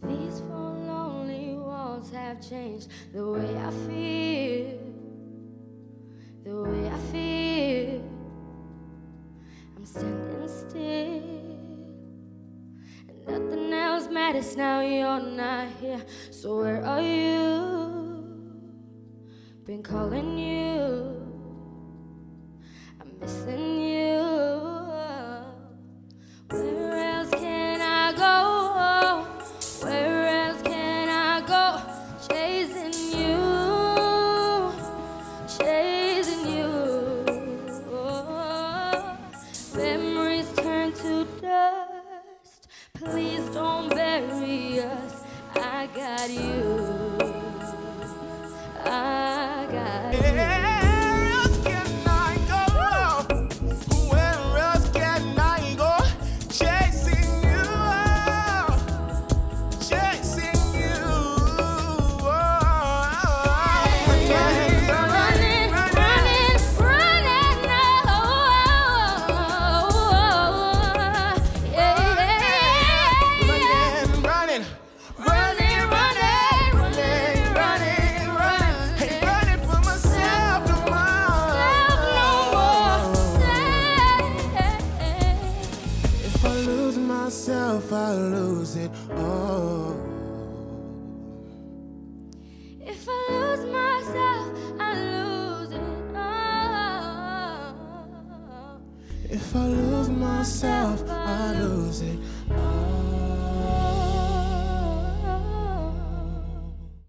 These four lonely walls have changed the way I feel, the way I feel. I'm standing still, and nothing else matters now you're not here. So where are you? Been calling you, I'm missing you. Where else can I go? Where else can I go? Chasing you, chasing you. Memories turn to dust. Please don't bury us. I got you. I got you. Where else can I go? Where else can I go? Chasing you, chasing you. Running, running, running, Running, ain't running for myself no more. If I lose myself, I lose it all. If I lose myself, I lose it all. If I lose myself, I lose it all.